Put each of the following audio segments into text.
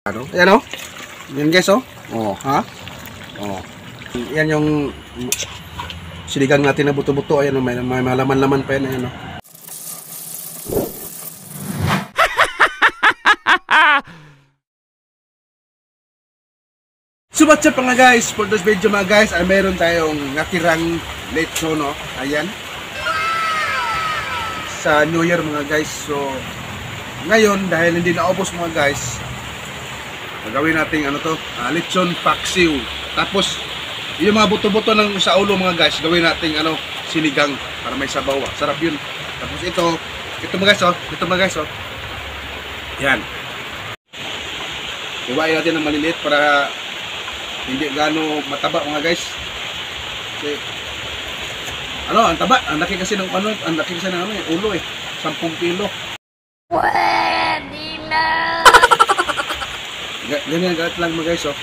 Ano? Ayan o. Yan guys o. Oh, ha? Oh. Yan yung sinigang natin na buto-buto. Ayan o. May malaman-laman pa yan. Ayan o. So what's up mga guys? For this video mga guys, ay meron tayong natirang lechon no. Ayan. Sa New Year mga guys. So ngayon dahil hindi naubos mga guys, gagawin natin ano to, lechon paksiw. Tapos yung mga buto-buto ng sa ulo mga guys, gawin natin ano, sinigang para may sabaw. Sarap yun. Tapos ito mga guys oh, ito mga guys oh. Yan. Iwain natin ng maliliit para hindi gaano mataba mga guys. Kasi ano, ang taba, ang laki kasi ng ano, ang laki kasi ng ano, ulo 10 kilo. Pwede na. Ganyan galit lang mga guys oh.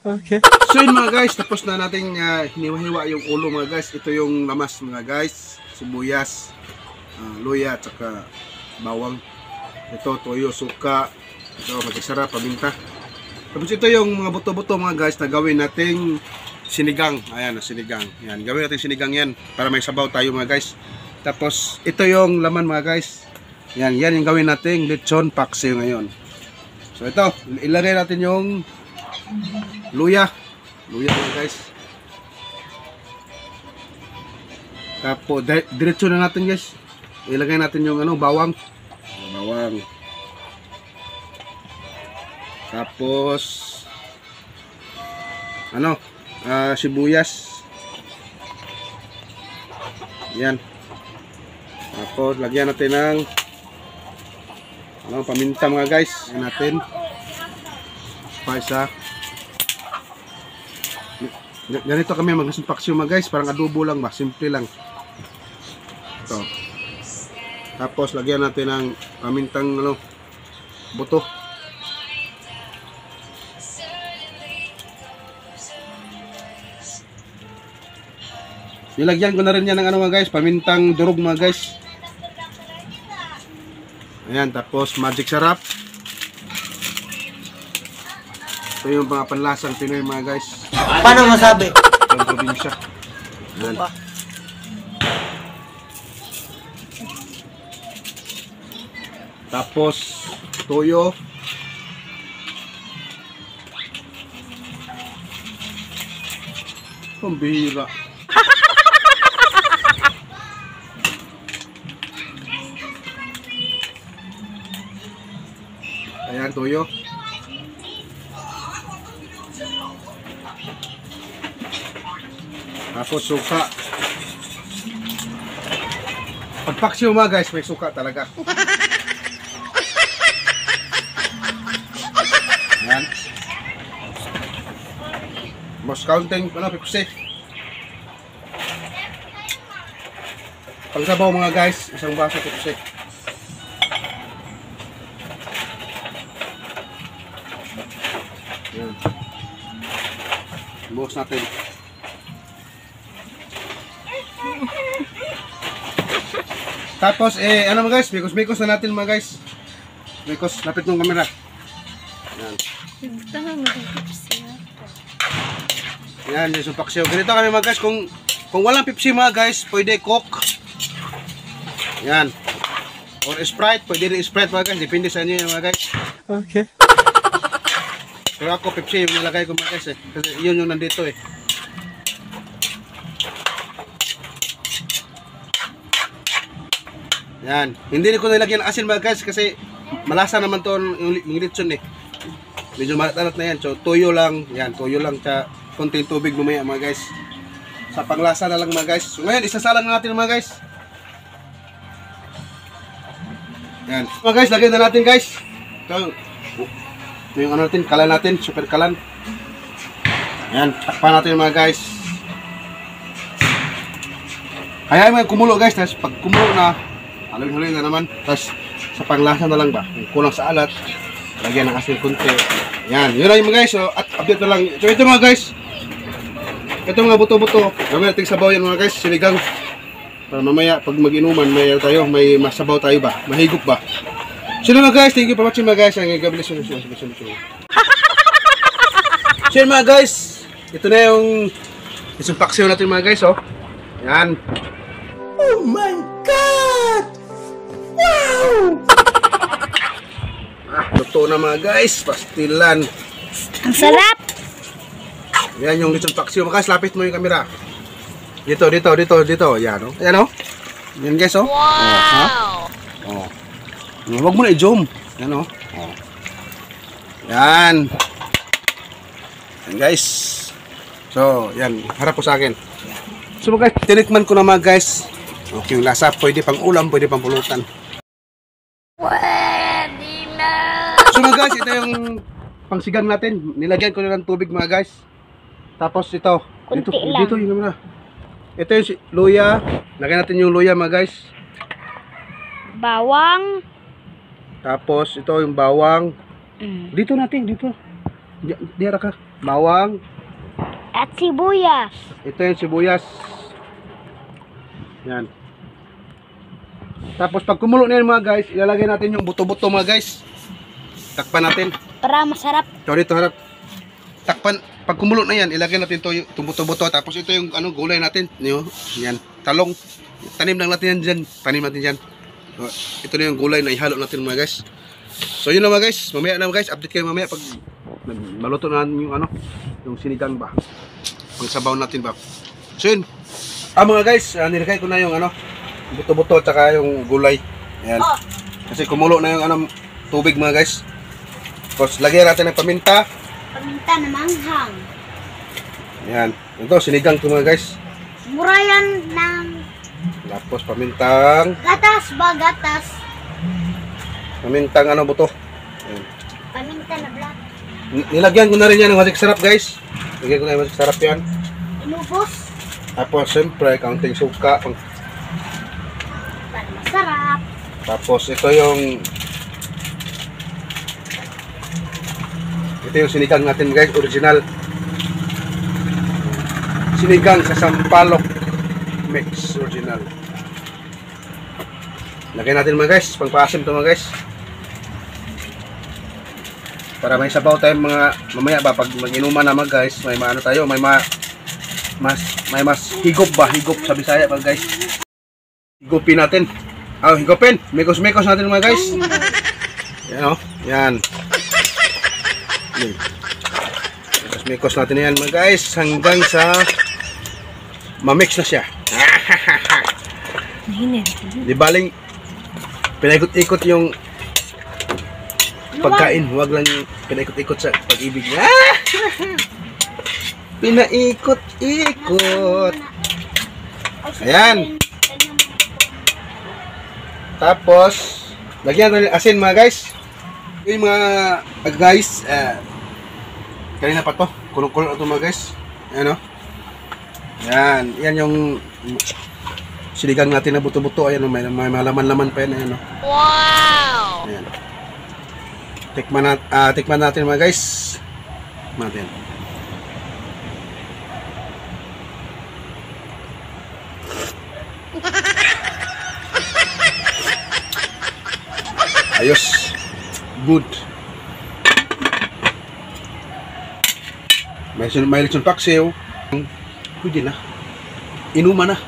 Okay. So yun mga guys, tapos na nating hiniwa-hiwa yung ulo mga guys. Ito yung lamas mga guys, sibuyas, luya at saka bawang. Ito toyo, suka, ito magsarap, paminta. Tapos ito yung mga buto-buto mga guys na gawin nating sinigang. Ayan, sinigang. Yan, gawin natin sinigang yan para may sabaw tayo mga guys. Tapos ito yung laman mga guys. Yan yung gawin nating lechon paksiw ngayon. So ito, ilagay natin yung luya. Luya mga guys. Tapos diretso na natin guys. Ilagay natin yung ano, bawang. Bawang. Tapos ano, sibuyas. Yan. Tapos lagyan natin ng ano, paminta mga guys. Lagyan natin spice. Ganito kami mag-paksiw mga guys, parang adobo lang ba, simple lang. Ito. Tapos lagyan natin ng pamintang ano, buto. Nilagyan ko na rin yan ng ano mga guys, pamintang durog mga guys. Ayan, tapos magic sarap. Ito yung mga panlasang Pinoy mga guys. Paano masabi? Ang probinsya. Ayan. Tapos toyo. Pambihira. Ayan, toyo. Tapos suka. Pagpaksiw mga guys, may suka talaga. Ayan. Most counting, ano, 50. Pagsabaw mga guys, isang baso 50. Ayan. Buhos natin. Tapos ano mga guys, mikos-mikos na natin mga guys. Mikos, lapit ng camera. Ayan. Ayan, yung paksiw. Ganito kami mga guys, kung walang Pepsi mga guys, pwede Coke. Ayan. Or Sprite, pwede rin Sprite mga guys, depende sa inyo mga guys. Okay. Pero ako Pepsi yung nilagay ko mga guys kasi yun yung nandito Yan. Hindi ko nilagyan ng asin mga guys kasi malasa naman to yung lechon Medyo malat-alat na yan. So toyo lang. Yan, toyo lang. Tsaka konting tubig lumaya mga guys. Sa panglasa na lang mga guys. So ngayon, isasalang natin mga guys. Yan. Mga guys, lagyan na natin guys. Ito yung ano natin, kalan natin. Super kalan. Yan. Takpan natin mga guys. Hayaan mo kumulo guys. Tapos pag kumulo na, haluin-haluin na naman. Tapos sa panglasa na lang ba? Kung kulang sa alat, lagyan ng asin kunti. Yan, yun lang mga guys. So, at update na lang. So ito mga guys. Ito mga buto-buto. Gawin natin sabaw yan mga guys. Sinigang. Para mamaya pag mag-inuman, may tayo, may masabaw tayo ba? Mahigop ba? So yun mga guys, thank you for watching mga guys. Ang God bless you. So yun mga guys, ito na yung isang paksiw natin mga guys, oh. Yan. Oh my God! Wow! Luto na mga guys, pastilan. Ang sarap! Yan yung isang paksiw. Mga guys, lapit mo yung camera. Dito. Yan, oh. Yan, oh. Yan guys, oh. Wow! Oh. Huwag mo na i-zoom. Yan, oh. Oh. Yan. Yan guys. So, yan. Harap po sa akin. So guys, tinikman ko na mga guys. Okay, yung lasa. Pwede pang ulam, pwede pang pulutan. Pwede na! So mga guys, ito yung pangsigang natin. Nilagyan ko na ng tubig mga guys. Tapos ito. Kunti lang. Dito yung camera. Ito yung luya. Lagyan natin yung luya mga guys. Bawang. Tapos ito yung bawang. Dito natin, dito. Diara ka. Bawang. At sibuyas. Ito yung sibuyas. Yan. Tapos pag kumulo na yan mga guys, ilalagay natin yung buto-buto mga guys. Takpan natin. Para masarap. Ito dito harap. Takpan. Pag kumulo na yan, ilagay natin itong buto-buto. Tapos ito yung gulay natin. Yan. Talong. Tanim lang natin yan dyan. Tanim natin dyan. So, ito na yung gulay na ihalo natin mga guys. So yun na mga guys. Mamaya na mga guys. Update kayo mamaya pag maluto na yung yung sinigang ba. Pangsabaw natin ba. So yun. Mga guys, nilagay ko na yung buto-buto at saka yung gulay. Ayan. Kasi kumulo na yung tubig mga guys. Tapos lagyan natin ng paminta. Paminta na manghang. Ayan. Ito, sinigang ito mga guys. Mura yan ng Tapos pamintang gatas ba? Gatas. Pamintang buto. Ayan. Paminta na black. Nilagyan ko na rin yan ng masik sarap guys. Lagyan ko na yung masik sarap yan. Inubos. Tapos siyempre, kaunting suka. Para masarap. Tapos ito yung sinigang natin guys, original. Sinigang sa sampalok mix, original. Lagyan natin mga guys, pangpaasim ito mga guys. Para may sabaw tayo mga mamaya ba pag mag-inuman na mga guys, may maano tayo, may mas higop ba, higop sa Bisaya mga guys. Higopin natin. Higopin. Mikos-mikos natin mga guys. Yan o. Yan. Mikos natin yan mga guys. Hanggang sa mamix na siya. Di baling pinaikot-ikot yung pagkain. Huwag lang pinaikot-ikot sa pag-ibig. Pinaikot-ikot. Ayan. Tapos, lagyan natin asin mga guys. Yung mga guys, kanina pa to. Kulong-kulong ito mga guys. Ayan o. Ayan. Yan yung siligang natin na buto-buto. Ayan o. May malaman-laman pa yan. Ayan o. Wow! Ayan. Tikman natin mga guys. Natin. Ayos. Good. May lechon paksiw. Pwede na. Inuman na.